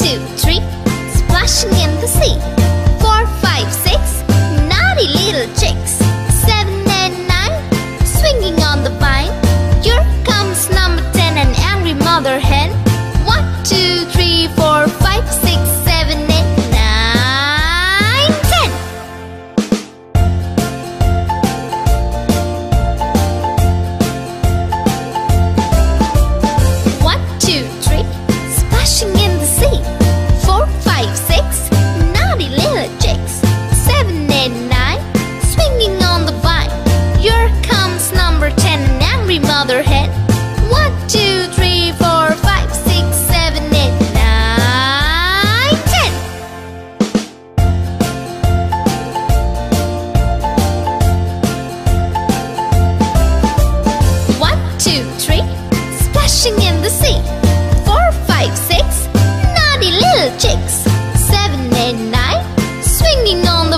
2, 3, splashing in the sea. 4, 5, 6, naughty little chicks. 7 and 9, swinging on the vine. Here comes number 10, an angry mother hen. 1, 2, 3, 4, 5, 6, 7, 8, 9, 10. 1, 2, 3, splashing in the sea. 4, 5, 6, naughty little chicks. 7 and 9, swinging on the vine. Here comes number 10, an angry mother hen. 1, 2, 3, 4, 5, 6, 7, 8, 9, 10. 1, 2, 3, splashing in the sea. 4, 5, 6, naughty little chicks. 7 and 9, swinging on the